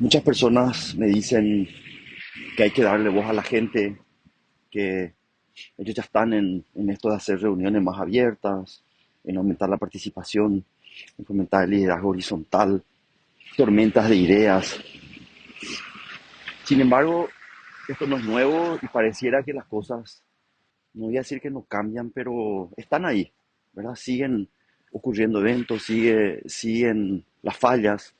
Muchas personas me dicen que hay que darle voz a la gente, que ellos ya están en esto de hacer reuniones más abiertas, en aumentar la participación, en fomentar el liderazgo horizontal, tormentas de ideas. Sin embargo, esto no es nuevo y pareciera que las cosas, no voy a decir que no cambian, pero están ahí, ¿verdad? Siguen ocurriendo eventos, siguen las fallas,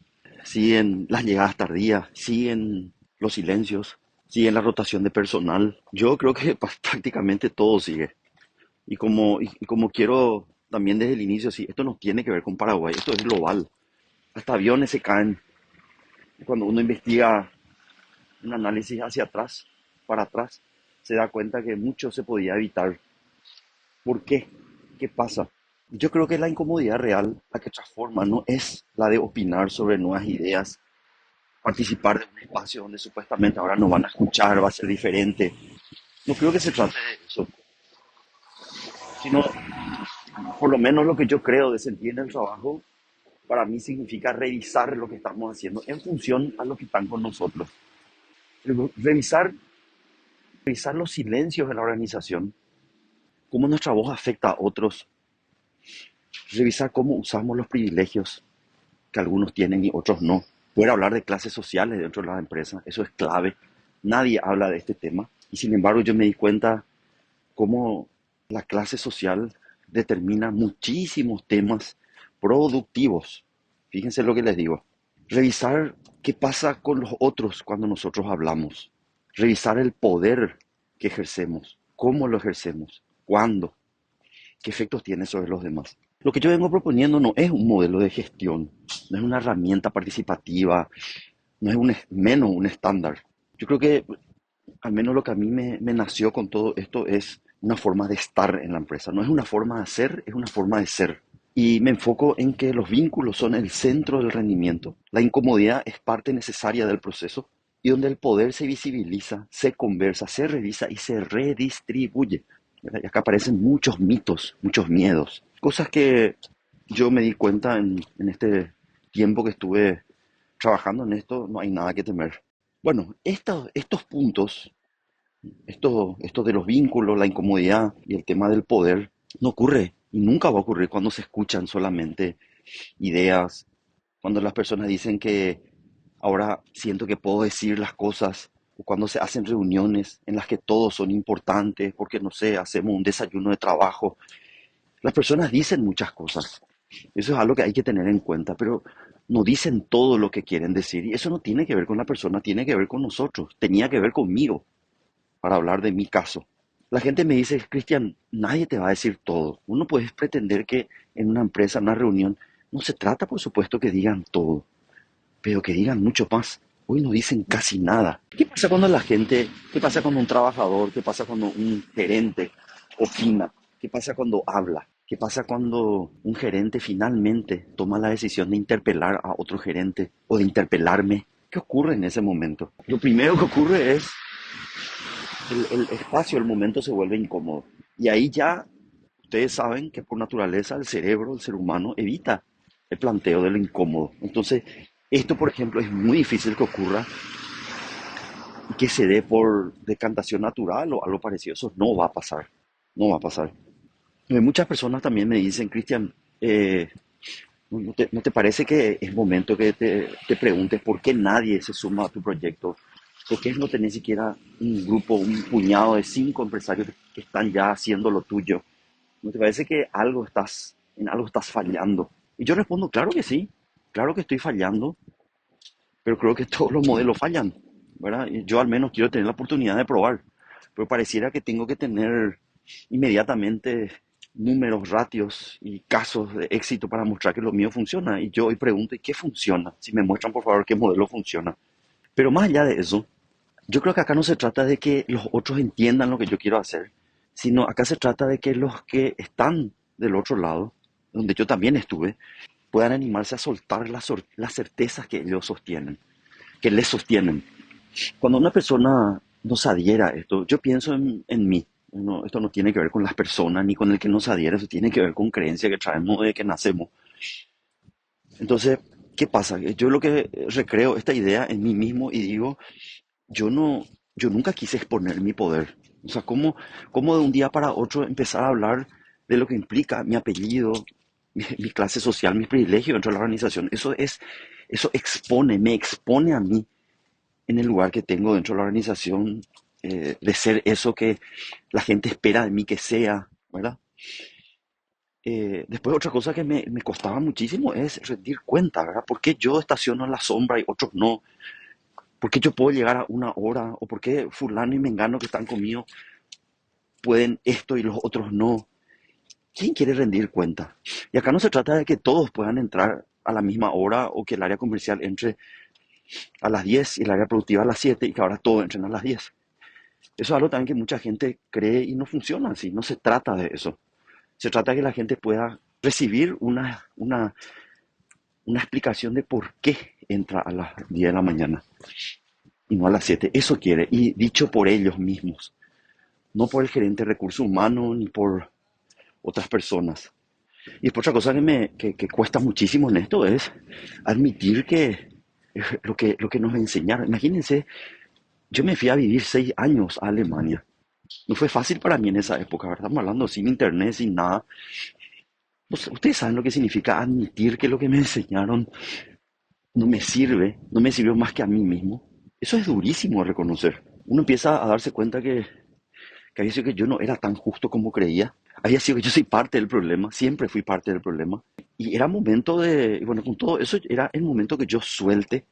siguen las llegadas tardías, siguen los silencios, siguen la rotación de personal. Yo creo que prácticamente todo sigue. Y como quiero también desde el inicio, sí, esto no tiene que ver con Paraguay, esto es global. Hasta aviones se caen. Cuando uno investiga un análisis hacia atrás, para atrás, se da cuenta que mucho se podía evitar. ¿Por qué? ¿Qué pasa? Yo creo que la incomodidad real, la que transforma, no es la de opinar sobre nuevas ideas, participar de un espacio donde supuestamente ahora nos van a escuchar, va a ser diferente. No creo que se trate de eso, sino por lo menos lo que yo creo de sentir en el trabajo, para mí significa revisar lo que estamos haciendo en función a lo que están con nosotros. Revisar, revisar los silencios de la organización, cómo nuestra voz afecta a otros, revisar cómo usamos los privilegios que algunos tienen y otros no. Poder hablar de clases sociales dentro de las empresas, eso es clave. Nadie habla de este tema y sin embargo yo me di cuenta cómo la clase social determina muchísimos temas productivos. Fíjense lo que les digo. Revisar qué pasa con los otros cuando nosotros hablamos. Revisar el poder que ejercemos, cómo lo ejercemos, cuándo, qué efectos tiene sobre los demás. Lo que yo vengo proponiendo no es un modelo de gestión, no es una herramienta participativa, no es menos un estándar. Yo creo que al menos lo que a mí me nació con todo esto es una forma de estar en la empresa. No es una forma de hacer, es una forma de ser. Y me enfoco en que los vínculos son el centro del rendimiento. La incomodidad es parte necesaria del proceso y donde el poder se visibiliza, se conversa, se revisa y se redistribuye. ¿Verdad? Y acá aparecen muchos mitos, muchos miedos, cosas que yo me di cuenta en este tiempo que estuve trabajando en esto, no hay nada que temer. Bueno, estos puntos, esto de los vínculos, la incomodidad y el tema del poder, no ocurre y nunca va a ocurrir cuando se escuchan solamente ideas, cuando las personas dicen que ahora siento que puedo decir las cosas, o cuando se hacen reuniones en las que todos son importantes, porque no sé, hacemos un desayuno de trabajo. Las personas dicen muchas cosas, eso es algo que hay que tener en cuenta, pero no dicen todo lo que quieren decir y eso no tiene que ver con la persona, tiene que ver con nosotros, tenía que ver conmigo para hablar de mi caso. La gente me dice, Cristian, nadie te va a decir todo. Uno puede pretender que en una empresa, en una reunión, no se trata, por supuesto, que digan todo, pero que digan mucho más. Hoy no dicen casi nada. ¿Qué pasa cuando la gente, qué pasa cuando un trabajador, qué pasa cuando un gerente opina? ¿Qué pasa cuando habla? ¿Qué pasa cuando un gerente finalmente toma la decisión de interpelar a otro gerente o de interpelarme? ¿Qué ocurre en ese momento? Lo primero que ocurre es el espacio, el momento se vuelve incómodo. Y ahí ya ustedes saben que por naturaleza el cerebro, el ser humano, evita el planteo de lo incómodo. Entonces, esto, por ejemplo, es muy difícil que ocurra y que se dé por decantación natural o algo parecido. Eso no va a pasar. No va a pasar. Muchas personas también me dicen, Cristian, ¿no te parece que es momento que te preguntes por qué nadie se suma a tu proyecto? ¿Por qué no tenés siquiera un grupo, un puñado de 5 empresarios que están ya haciendo lo tuyo? ¿No te parece que en algo estás fallando? Y yo respondo, claro que sí, claro que estoy fallando, pero creo que todos los modelos fallan, ¿verdad? Y yo al menos quiero tener la oportunidad de probar, pero pareciera que tengo que tener inmediatamente números, ratios y casos de éxito para mostrar que lo mío funciona. Y yo hoy pregunto, ¿y qué funciona? Si me muestran, por favor, qué modelo funciona. Pero más allá de eso, yo creo que acá no se trata de que los otros entiendan lo que yo quiero hacer, sino acá se trata de que los que están del otro lado, donde yo también estuve, puedan animarse a soltar las certezas que ellos sostienen, que les sostienen. Cuando una persona no se adhiera a esto, yo pienso en mí. Esto no tiene que ver con las personas ni con el que nos adhiera, eso tiene que ver con creencias que traemos desde que nacemos. Entonces, ¿Qué pasa? Yo lo que recreo esta idea en mí mismo y digo, yo no, yo nunca quise exponer mi poder. O sea, ¿cómo de un día para otro empezar a hablar de lo que implica mi apellido, mi clase social, mis privilegios dentro de la organización? Eso me expone a mí en el lugar que tengo dentro de la organización, de ser eso que la gente espera de mí que sea, ¿verdad? Después otra cosa que me costaba muchísimo es rendir cuenta, ¿verdad? ¿Por qué yo estaciono en la sombra y otros no? ¿Por qué yo puedo llegar a una hora? ¿O por qué fulano y mengano que están conmigo pueden esto y los otros no? ¿Quién quiere rendir cuenta? Y acá no se trata de que todos puedan entrar a la misma hora o que el área comercial entre a las 10 y el área productiva a las 7 y que ahora todos entren a las 10. Eso es algo también que mucha gente cree y no funciona así. No se trata de eso. Se trata de que la gente pueda recibir una explicación de por qué entra a las 10 de la mañana y no a las 7. Eso quiere. Y dicho por ellos mismos. No por el gerente de recursos humanos ni por otras personas. Y después otra cosa que cuesta muchísimo en esto es admitir que lo que nos enseñaron. Imagínense, yo me fui a vivir 6 años a Alemania. No fue fácil para mí en esa época, ¿verdad? Estamos hablando sin internet, sin nada. Ustedes saben lo que significa admitir que lo que me enseñaron no me sirvió más que a mí mismo. Eso es durísimo de reconocer. Uno empieza a darse cuenta que había sido que yo no era tan justo como creía. Había sido que yo soy parte del problema, siempre fui parte del problema. Y era momento y bueno, con todo eso era el momento que yo suelte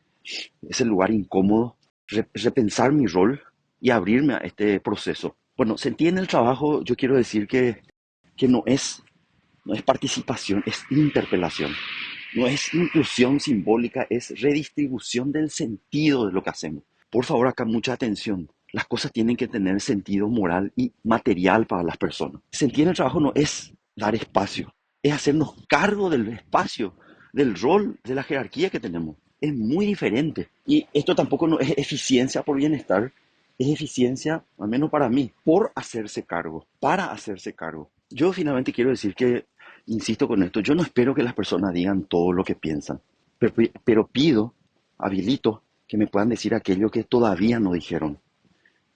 ese lugar incómodo, repensar mi rol y abrirme a este proceso. Bueno, sentí en el trabajo, yo quiero decir que no es participación, es interpelación. No es inclusión simbólica, es redistribución del sentido de lo que hacemos. Por favor, acá mucha atención. Las cosas tienen que tener sentido moral y material para las personas. Sentir en el trabajo no es dar espacio, es hacernos cargo del espacio, del rol, de la jerarquía que tenemos. Es muy diferente. Y esto tampoco no es eficiencia por bienestar, es eficiencia, al menos para mí, por hacerse cargo, para hacerse cargo. Yo finalmente quiero decir que, insisto con esto, yo no espero que las personas digan todo lo que piensan, pero pido, habilito, que me puedan decir aquello que todavía no dijeron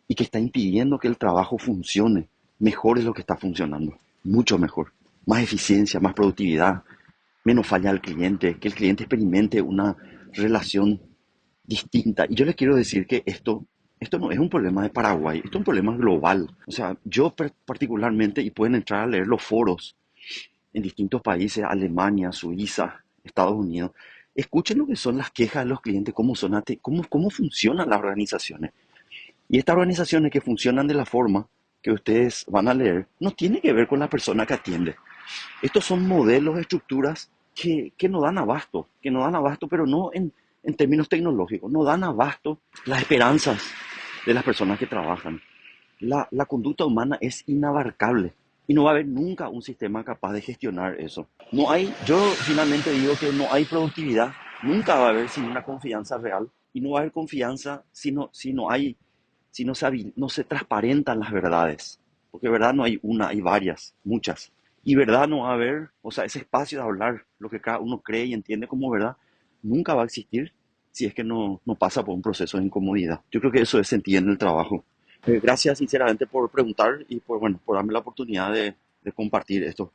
y que está impidiendo que el trabajo funcione mejor de lo que está funcionando, mucho mejor, más eficiencia, más productividad, menos falla al cliente, que el cliente experimente una relación distinta. Y yo les quiero decir que esto no es un problema de Paraguay, esto es un problema global. O sea, yo particularmente, y pueden entrar a leer los foros en distintos países, Alemania, Suiza, Estados Unidos, escuchen lo que son las quejas de los clientes, cómo funcionan las organizaciones. Y estas organizaciones que funcionan de la forma que ustedes van a leer, no tiene que ver con la persona que atiende. Estos son modelos, estructuras que no dan abasto, pero no en términos tecnológicos, no dan abasto las esperanzas de las personas que trabajan. La conducta humana es inabarcable y no va a haber nunca un sistema capaz de gestionar eso. Yo finalmente digo que no hay productividad, nunca va a haber sin una confianza real y no va a haber confianza si no se transparentan las verdades. Porque verdad no hay una, hay varias, muchas. Y verdad no va a haber, o sea, ese espacio de hablar lo que cada uno cree y entiende como verdad, nunca va a existir si es que no pasa por un proceso de incomodidad. Yo creo que eso es sentir en el trabajo. Gracias sinceramente por preguntar y por darme la oportunidad de compartir esto.